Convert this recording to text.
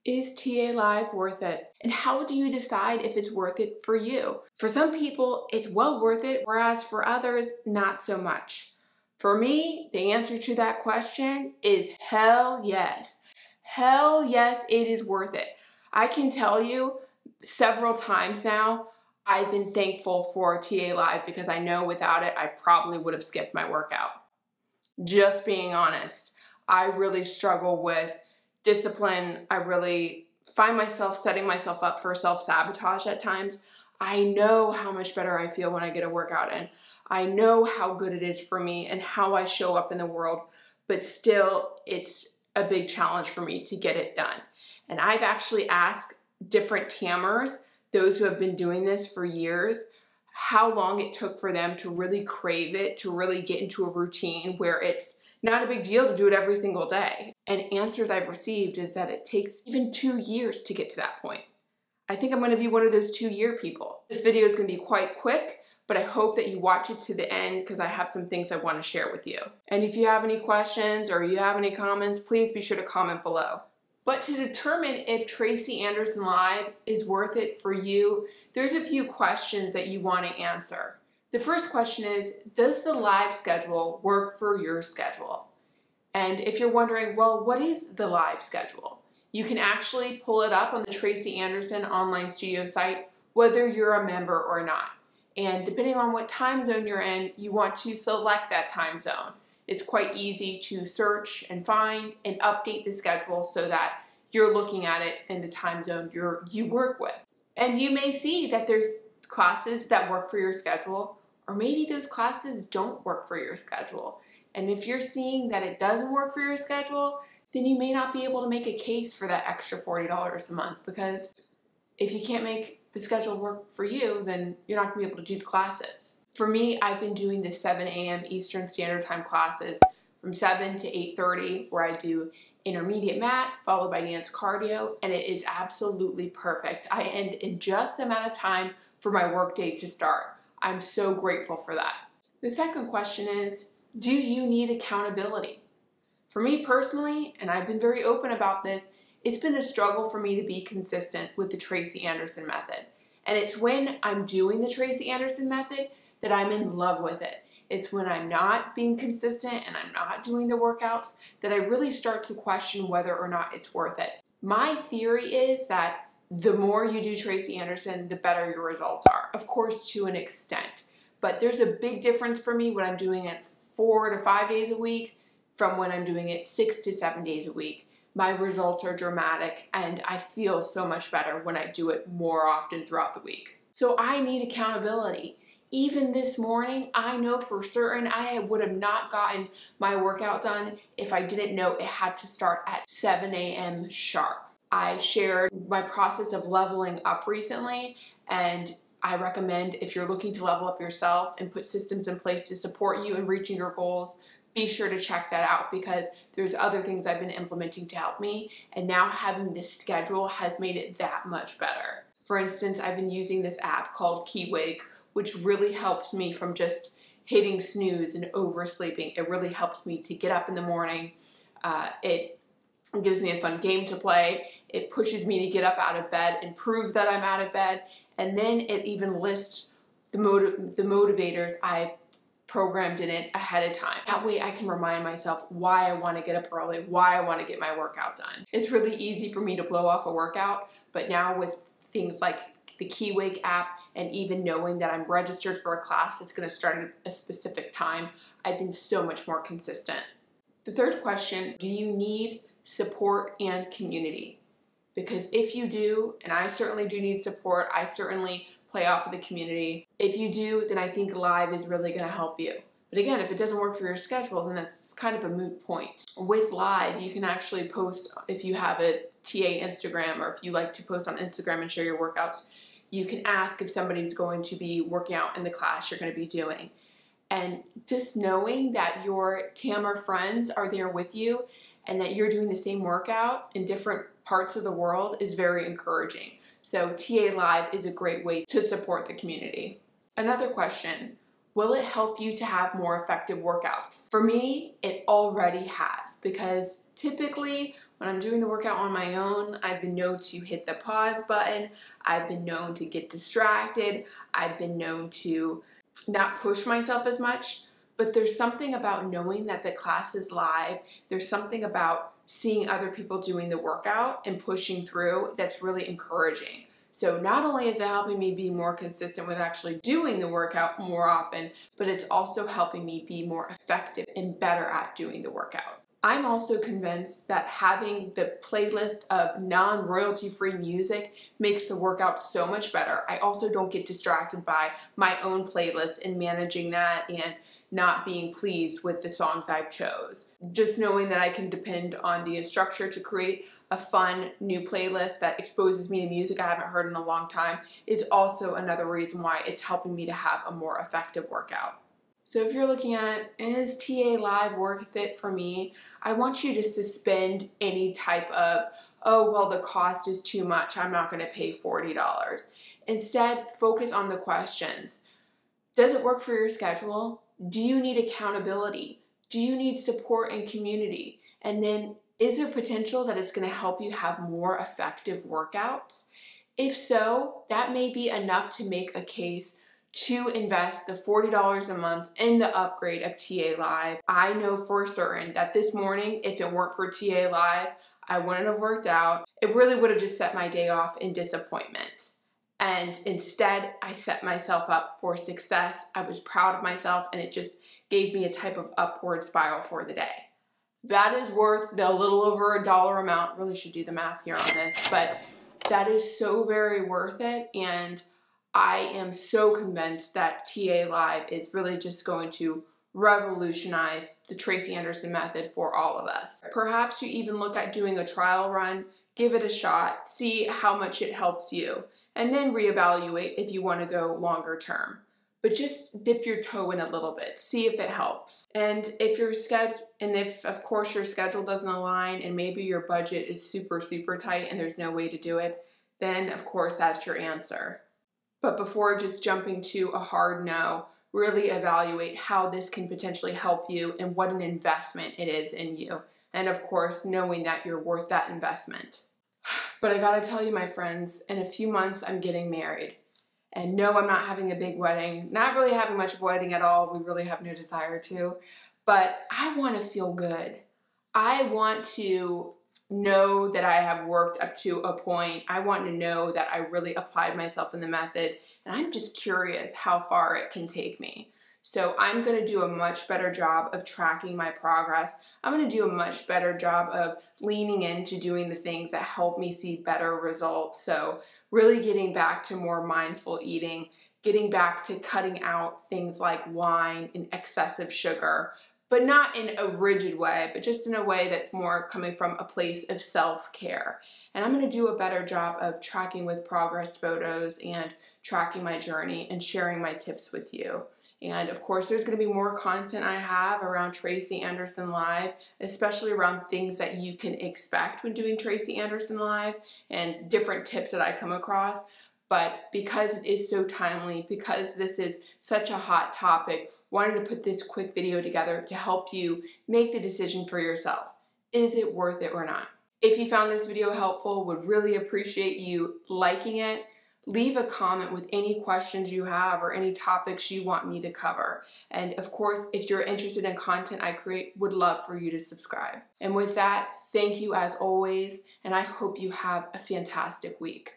Is TA Live worth it? And how do you decide if it's worth it for you? For some people, it's well worth it, whereas for others, not so much. For me, the answer to that question is hell yes. Hell yes, it is worth it. I can tell you several times now, I've been thankful for TA Live because I know without it, I probably would have skipped my workout. Just being honest, I really struggle with discipline. I really find myself setting myself up for self-sabotage at times. I know how much better I feel when I get a workout in. I know how good it is for me and how I show up in the world, but still it's a big challenge for me to get it done. And I've actually asked different TAMers, those who have been doing this for years, how long it took for them to really crave it, to really get into a routine where it's not a big deal to do it every single day. And answers I've received is that it takes even 2 years to get to that point. I think I'm gonna be one of those 2-year people. This video is gonna be quite quick, but I hope that you watch it to the end because I have some things I wanna share with you. And if you have any questions or you have any comments, please be sure to comment below. But to determine if Tracy Anderson Live is worth it for you, there's a few questions that you want to answer. The first question is, does the live schedule work for your schedule? And if you're wondering, well, what is the live schedule? You can actually pull it up on the Tracy Anderson online studio site, whether you're a member or not. And depending on what time zone you're in, you want to select that time zone. It's quite easy to search and find and update the schedule so that you're looking at it in the time zone you work with. And you may see that there's classes that work for your schedule, or maybe those classes don't work for your schedule. And if you're seeing that it doesn't work for your schedule, then you may not be able to make a case for that extra $40 a month, because if you can't make the schedule work for you, then you're not gonna be able to do the classes. For me, I've been doing the 7 a.m. Eastern Standard Time classes from 7 to 8:30, where I do intermediate mat followed by dance cardio, and it is absolutely perfect. I end in just the amount of time for my workday to start. I'm so grateful for that. The second question is, do you need accountability? For me personally, and I've been very open about this, it's been a struggle for me to be consistent with the Tracy Anderson method. And it's when I'm doing the Tracy Anderson method that I'm in love with it. It's when I'm not being consistent and I'm not doing the workouts that I really start to question whether or not it's worth it. My theory is that the more you do Tracy Anderson, the better your results are. Of course, to an extent. But there's a big difference for me when I'm doing it 4 to 5 days a week from when I'm doing it 6 to 7 days a week. My results are dramatic and I feel so much better when I do it more often throughout the week. So I need accountability. Even this morning, I know for certain I would have not gotten my workout done if I didn't know it had to start at 7 a.m. sharp. I shared my process of leveling up recently, and I recommend if you're looking to level up yourself and put systems in place to support you in reaching your goals, be sure to check that out, because there's other things I've been implementing to help me, and now having this schedule has made it that much better. For instance, I've been using this app called Keywake, which really helps me from just hitting snooze and oversleeping. It really helps me to get up in the morning. It gives me a fun game to play. It pushes me to get up out of bed and proves that I'm out of bed. And then it even lists the motivators I've programmed in it ahead of time. That way I can remind myself why I want to get up early, why I want to get my workout done. It's really easy for me to blow off a workout, but now with things like the Keywake app, and even knowing that I'm registered for a class that's going to start at a specific time, I've been so much more consistent. The third question, do you need support and community? Because if you do, and I certainly do need support, I certainly play off of the community. If you do, then I think live is really going to help you. But again, if it doesn't work for your schedule, then that's kind of a moot point. With live, you can actually post, if you have a TA Instagram, or if you like to post on Instagram and share your workouts, you can ask if somebody's going to be working out in the class you're going to be doing. And just knowing that your TAMer friends are there with you and that you're doing the same workout in different parts of the world is very encouraging. So TA Live is a great way to support the community. Another question, will it help you to have more effective workouts? For me, it already has, because typically When I'm doing the workout on my own, I've been known to hit the pause button. I've been known to get distracted. I've been known to not push myself as much. But there's something about knowing that the class is live. There's something about seeing other people doing the workout and pushing through that's really encouraging. So not only is it helping me be more consistent with actually doing the workout more often, but it's also helping me be more effective and better at doing the workout. I'm also convinced that having the playlist of non-royalty-free music makes the workout so much better. I also don't get distracted by my own playlist and managing that and not being pleased with the songs I've chose. Just knowing that I can depend on the instructor to create a fun new playlist that exposes me to music I haven't heard in a long time is also another reason why it's helping me to have a more effective workout. So if you're looking at, is TA Live worth it for me? I want you to suspend any type of, oh, well, the cost is too much, I'm not gonna pay $40. Instead, focus on the questions. Does it work for your schedule? Do you need accountability? Do you need support and community? And then, is there potential that it's gonna help you have more effective workouts? If so, that may be enough to make a case to invest the $40 a month in the upgrade of TA Live. I know for certain that this morning, if it weren't for TA Live, I wouldn't have worked out. It really would have just set my day off in disappointment. And instead, I set myself up for success. I was proud of myself, and it just gave me a type of upward spiral for the day. That is worth the little over a dollar amount. Really should do the math here on this, but that is so very worth it. And I am so convinced that TA Live is really just going to revolutionize the Tracy Anderson method for all of us. Perhaps you even look at doing a trial run, give it a shot, see how much it helps you, and then reevaluate if you want to go longer term. But just dip your toe in a little bit, see if it helps. And if of course your schedule doesn't align and maybe your budget is super, super tight and there's no way to do it, then of course that's your answer. But before just jumping to a hard no, really evaluate how this can potentially help you and what an investment it is in you. And of course, knowing that you're worth that investment. But I gotta tell you, my friends, in a few months, I'm getting married. And no, I'm not having a big wedding. Not really having much of a wedding at all. We really have no desire to. But I want to feel good. I want to know that I have worked up to a point. I want to know that I really applied myself in the method. And I'm just curious how far it can take me. So I'm going to do a much better job of tracking my progress. I'm going to do a much better job of leaning into doing the things that help me see better results. So really getting back to more mindful eating, getting back to cutting out things like wine and excessive sugar, but not in a rigid way, but just in a way that's more coming from a place of self-care. And I'm going to do a better job of tracking with progress photos and tracking my journey and sharing my tips with you. And of course, there's going to be more content I have around Tracy Anderson Live, especially around things that you can expect when doing Tracy Anderson Live and different tips that I come across. But because it is so timely, because this is such a hot topic, wanted to put this quick video together to help you make the decision for yourself. Is it worth it or not? If you found this video helpful, would really appreciate you liking it. Leave a comment with any questions you have or any topics you want me to cover. And of course, if you're interested in content I create, would love for you to subscribe. And with that, thank you as always, and I hope you have a fantastic week.